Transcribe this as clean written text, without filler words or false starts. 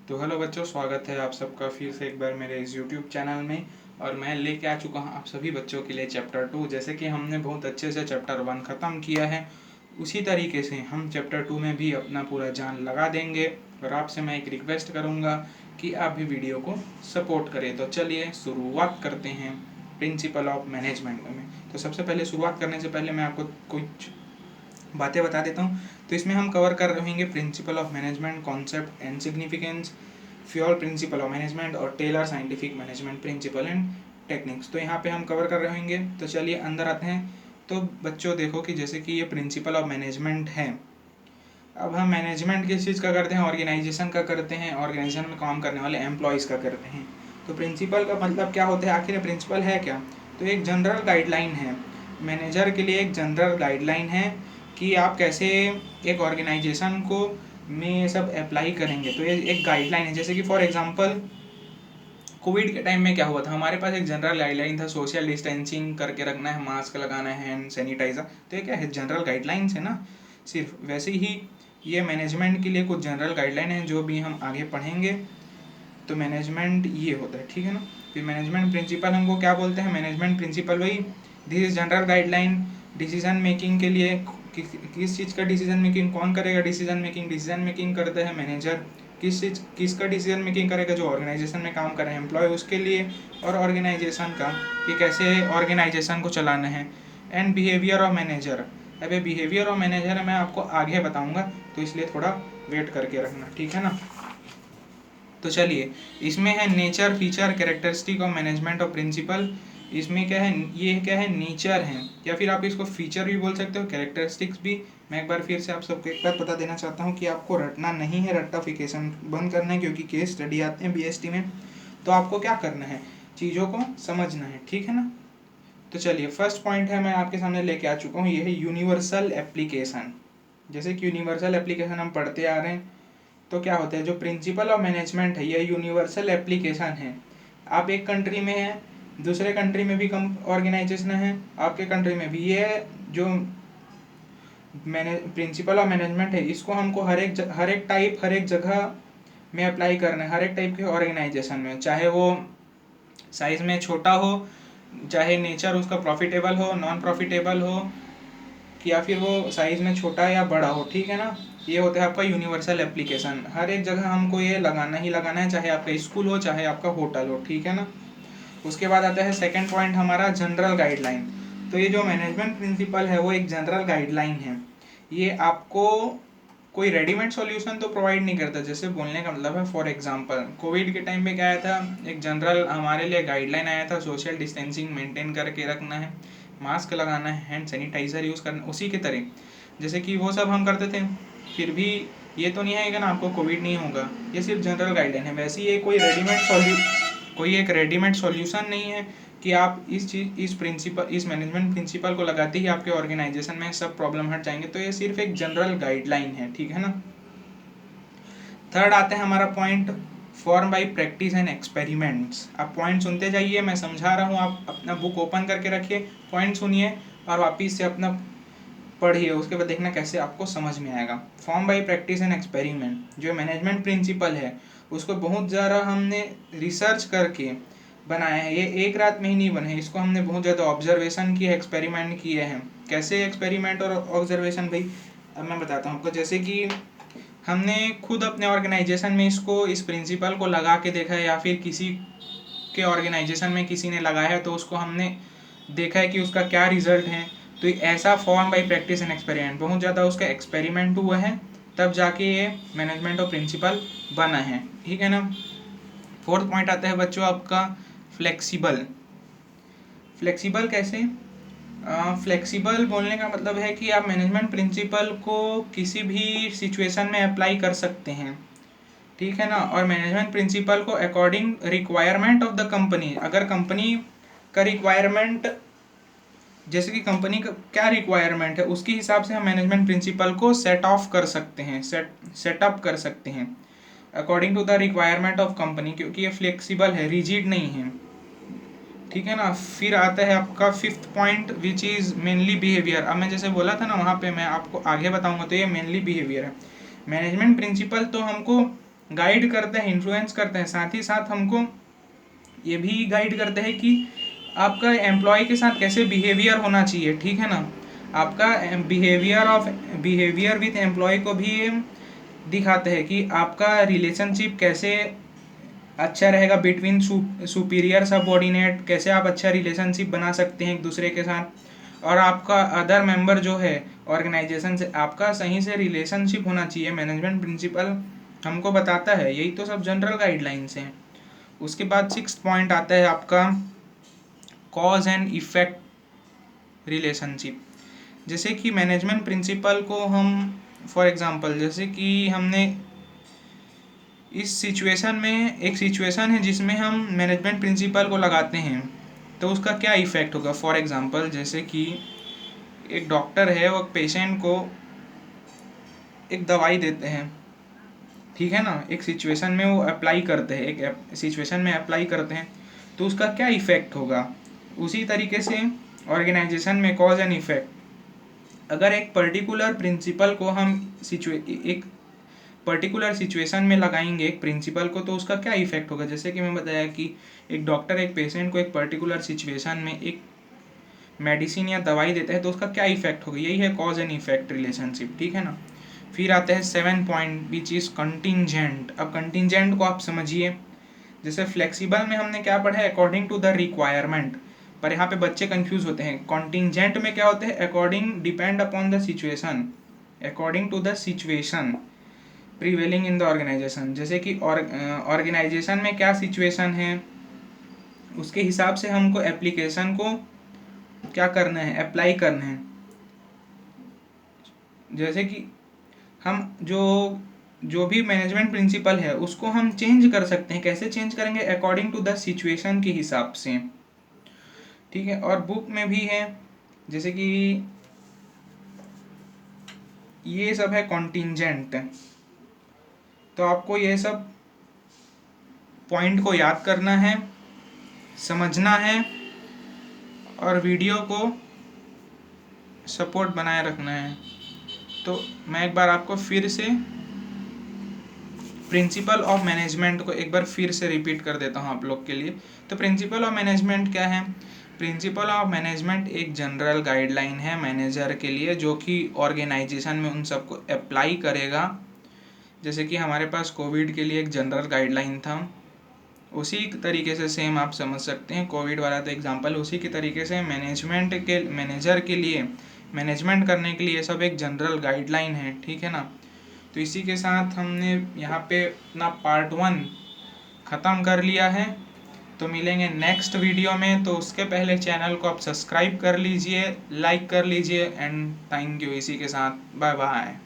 तो हेलो बच्चों, स्वागत है आप सबका फिर से एक बार मेरे इस यूट्यूब चैनल में। और मैं लेके आ चुका हूँ आप सभी बच्चों के लिए चैप्टर 2। जैसे कि हमने बहुत अच्छे से चैप्टर 1 ख़त्म किया है, उसी तरीके से हम चैप्टर 2 में भी अपना पूरा जान लगा देंगे। और आपसे मैं एक रिक्वेस्ट करूँगा कि आप भी वीडियो को सपोर्ट करें। तो चलिए शुरुआत करते हैं प्रिंसिपल ऑफ मैनेजमेंट में। तो सबसे पहले शुरुआत करने से पहले मैं आपको कुछ बातें बता देता हूँ। तो इसमें हम कवर कर रहेंगे principle of management, concept and significance, Fayol principle of management और Taylor scientific management principle and techniques. तो यहाँ पे हम कवर कर रहेंगे। तो चलिए अंदर आते हैं। तो बच्चों देखो कि जैसे कि ये प्रिंसिपल ऑफ मैनेजमेंट है। अब हम मैनेजमेंट किस चीज़ का करते हैं? ऑर्गेनाइजेशन का करते हैं। ऑर्गेनाइजेशन में काम करने वाले एम्प्लॉयज़ का करते हैं। तो प्रिंसिपल का मतलब क्या होता है? आखिर प्रिंसिपल है क्या? तो एक जनरल गाइडलाइन है मैनेजर के लिए। एक जनरल गाइडलाइन है कि आप कैसे एक ऑर्गेनाइजेशन को में ये सब अप्लाई करेंगे। तो ये एक गाइडलाइन है। जैसे कि फॉर एग्जांपल कोविड के टाइम में क्या हुआ था, हमारे पास एक जनरल गाइडलाइन था, सोशल डिस्टेंसिंग करके रखना है, मास्क लगाना है, हैंड सैनिटाइजर। तो ये क्या है? जनरल गाइडलाइंस है ना। सिर्फ वैसे ही ये मैनेजमेंट के लिए कुछ जनरल गाइडलाइन है जो भी हम आगे पढ़ेंगे। तो मैनेजमेंट ये होता है, ठीक है ना। फिर मैनेजमेंट प्रिंसिपल हमको क्या बोलते हैं? मैनेजमेंट प्रिंसिपल वही this is general guideline decision making के लिए। किस चीज़ का डिसीजन मेकिंग कौन करेगा? डिसीजन मेकिंग करता है मैनेजर। किसका डिसीजन मेकिंग करेगा? जो ऑर्गेनाइजेशन में काम कर रहे हैं एम्प्लॉय, उसके लिए। और ऑर्गेनाइजेशन का कि कैसे ऑर्गेनाइजेशन को चलाना है। And behaviour of manager. अबे बिहेवियर ऑफ मैनेजर मैं आपको आगे बताऊंगा, तो इसलिए थोड़ा वेट करके रखना, ठीक है ना। तो चलिए, इसमें है nature, feature, characteristic of management of principle. इसमें क्या है? ये क्या है? नेचर है, या फिर आप इसको फीचर भी बोल सकते हो, कैरेक्टरिस्टिक्स भी। मैं एक बार फिर से आप सबको एक बार बता देना चाहता हूँ कि आपको रटना नहीं है, रट्टाफिकेशन बंद करना है, क्योंकि केस स्टडी आते हैं बीएसटी में। तो आपको क्या करना है? चीज़ों को समझना है, ठीक है ना। तो चलिए, फर्स्ट पॉइंट है मैं आपके सामने लेके आ चुका हूँ, ये है यूनिवर्सल एप्लीकेशन। जैसे कि यूनिवर्सल एप्लीकेशन हम पढ़ते आ रहे हैं। तो क्या होता है? जो प्रिंसिपल ऑफ मैनेजमेंट है, यह यूनिवर्सल एप्लीकेशन है। आप एक कंट्री में हैं, दूसरे कंट्री में भी कम ऑर्गेनाइजेशन है, आपके कंट्री में भी। ये जो प्रिंसिपल ऑफ मैनेजमेंट है, इसको हमको हर एक जगह में अप्लाई करना है, हर एक टाइप के ऑर्गेनाइजेशन में। चाहे वो साइज में छोटा हो, चाहे नेचर उसका प्रॉफिटेबल हो, नॉन प्रॉफिटेबल हो, कि या फिर वो साइज में छोटा या बड़ा हो, ठीक है ना। ये होता है आपका यूनिवर्सल एप्लीकेशन। हर एक जगह हमको ये लगाना ही लगाना है, चाहे आपका स्कूल हो, चाहे आपका होटल हो, ठीक है ना। उसके बाद आता है सेकंड पॉइंट हमारा, जनरल गाइडलाइन। तो ये जो मैनेजमेंट प्रिंसिपल है वो एक जनरल गाइडलाइन है। ये आपको कोई रेडीमेड सॉल्यूशन तो प्रोवाइड नहीं करता। जैसे बोलने का मतलब है, फॉर एग्जांपल कोविड के टाइम पे क्या आया था? एक जनरल हमारे लिए गाइडलाइन आया था, सोशल डिस्टेंसिंग मेंटेन करके रखना है, मास्क लगाना है, हैंड सैनिटाइजर यूज़ करना। उसी के तरह जैसे कि वो सब हम करते थे, फिर भी ये तो नहीं है कि ना आपको कोविड नहीं होगा। ये सिर्फ जनरल गाइडलाइन है। वैसे ही ये कोई एक रेडीमेड सॉल्यूशन नहीं है कि आप इस मैनेजमेंट प्रिंसिपल को लगाते ही आपके ऑर्गेनाइजेशन में सब प्रॉब्लम हट जाएंगे। तो ये सिर्फ एक जनरल गाइडलाइन है, ठीक है ना। थर्ड आता है हमारा point, form by practice and experiments. आप पॉइंट सुनते जाइए, मैं समझा रहा हूँ, आप अपना बुक ओपन करके रखिए, पॉइंट सुनिए और वापिस से अपना पढ़िए। उसके बाद देखना कैसे आपको समझ में आएगा। Form by practice and experiment जो मैनेजमेंट प्रिंसिपल है, उसको बहुत ज़्यादा हमने रिसर्च करके बनाया है। ये एक रात में ही नहीं बने, इसको हमने बहुत ज़्यादा ऑब्जर्वेशन किए, एक्सपेरिमेंट किए हैं। कैसे एक्सपेरिमेंट और ऑब्जर्वेशन भाई? अब मैं बताता हूँ आपको। जैसे कि हमने खुद अपने ऑर्गेनाइजेशन में इस प्रिंसिपल को लगा के देखा है, या फिर किसी के ऑर्गेनाइजेशन में किसी ने लगाया है, तो उसको हमने देखा है कि उसका क्या रिजल्ट है। तो ऐसा form by practice and experiment, बहुत ज़्यादा उसका एक्सपेरिमेंट हुआ है, तब जाके ये मैनेजमेंट ऑफ प्रिंसिपल बना है, ठीक है ना। फोर्थ पॉइंट आता है बच्चों आपका, फ्लेक्सिबल। फ्लेक्सिबल कैसे? फ्लेक्सिबल बोलने का मतलब है कि आप मैनेजमेंट प्रिंसिपल को किसी भी सिचुएशन में अप्लाई कर सकते हैं, ठीक है ना। और मैनेजमेंट प्रिंसिपल को according requirement of the company, अगर कंपनी का रिक्वायरमेंट, जैसे कि कंपनी का क्या रिक्वायरमेंट है, उसके हिसाब से हम मैनेजमेंट प्रिंसिपल को सेटअप कर सकते हैं according to the requirement of company, क्योंकि ये फ्लेक्सिबल है, रिजिड नहीं है, ठीक है ना। फिर आता है आपका fifth point, which is mainly behaviour. अब मैं जैसे बोला था ना, वहाँ पे मैं आपको आगे बताऊंगा। तो ये मेनली बिहेवियर है। मैनेजमेंट प्रिंसिपल तो हमको गाइड करते हैं, इन्फ्लुएंस करते हैं, साथ ही साथ हमको ये भी गाइड करते हैं कि आपका एम्प्लॉय के साथ कैसे बिहेवियर होना चाहिए, ठीक है ना। आपका बिहेवियर विथ एम्प्लॉय को भी ये दिखाते हैं कि आपका रिलेशनशिप कैसे अच्छा रहेगा बिटवीन सुपीरियर सबऑर्डिनेट, कैसे आप अच्छा रिलेशनशिप बना सकते हैं एक दूसरे के साथ, और आपका अदर मेंबर जो है ऑर्गेनाइजेशन से आपका सही से रिलेशनशिप होना चाहिए। मैनेजमेंट प्रिंसिपल हमको बताता है, यही तो सब जनरल गाइडलाइंस हैं। उसके बाद 6th पॉइंट आता है आपका कॉज एंड इफेक्ट रिलेशनशिप। जैसे कि मैनेजमेंट प्रिंसिपल को हम फॉर एग्जांपल, जैसे कि हमने इस सिचुएशन में, एक सिचुएशन है जिसमें हम मैनेजमेंट प्रिंसिपल को लगाते हैं तो उसका क्या इफ़ेक्ट होगा। फॉर एग्जांपल जैसे कि एक डॉक्टर है, वो पेशेंट को एक दवाई देते हैं, ठीक है ना, एक सिचुएशन में वो अप्लाई करते हैं, एक सिचुएशन में अप्लाई करते हैं तो उसका क्या इफ़ेक्ट होगा। उसी तरीके से ऑर्गेनाइजेशन में कॉज एंड इफेक्ट, अगर एक पर्टिकुलर प्रिंसिपल को हम एक पर्टिकुलर सिचुएशन में लगाएंगे एक प्रिंसिपल को तो उसका क्या इफेक्ट होगा। जैसे कि मैं बताया कि एक डॉक्टर एक पेशेंट को एक पर्टिकुलर सिचुएशन में एक मेडिसिन या दवाई देता है तो उसका क्या इफेक्ट होगा, यही है कॉज एंड इफेक्ट रिलेशनशिप, ठीक है ना। फिर आते हैं 7th point which is contingent. अब कंटिंजेंट को आप समझिए, जैसे फ्लेक्सिबल में हमने क्या पढ़ा है, अकॉर्डिंग टू द रिक्वायरमेंट, पर यहाँ पे बच्चे कंफ्यूज होते हैं। कॉन्टिंजेंट में क्या होते हैं, according, depend upon the situation, according to the situation prevailing in the organisation. जैसे कि ऑर्गेनाइजेशन में क्या सिचुएशन है उसके हिसाब से हमको एप्लीकेशन को क्या करना है, अप्लाई करना है। जैसे कि हम जो भी मैनेजमेंट प्रिंसिपल है उसको हम चेंज कर सकते हैं, कैसे चेंज करेंगे, अकॉर्डिंग टू द सिचुएशन के हिसाब से, ठीक है। और बुक में भी है, जैसे कि ये सब है कॉन्टिंजेंट, तो आपको ये सब पॉइंट को याद करना है, समझना है और वीडियो को सपोर्ट बनाए रखना है। तो मैं एक बार आपको फिर से प्रिंसिपल ऑफ मैनेजमेंट को एक बार फिर से रिपीट कर देता हूँ आप लोग के लिए। तो प्रिंसिपल ऑफ मैनेजमेंट क्या है, प्रिंसिपल ऑफ मैनेजमेंट एक जनरल गाइडलाइन है मैनेजर के लिए जो कि ऑर्गेनाइजेशन में उन सबको अप्लाई करेगा। जैसे कि हमारे पास कोविड के लिए एक जनरल गाइडलाइन था, उसी तरीके से सेम आप समझ सकते हैं, कोविड वाला तो एग्जांपल, उसी के तरीके से मैनेजर के लिए मैनेजमेंट करने के लिए सब एक जनरल गाइडलाइन है, ठीक है ना। तो इसी के साथ हमने यहाँ पे अपना पार्ट 1 ख़त्म कर लिया है। तो मिलेंगे नेक्स्ट वीडियो में, तो उसके पहले चैनल को आप सब्सक्राइब कर लीजिए, लाइक कर लीजिए एंड थैंक यू। इसी के साथ बाय बाय।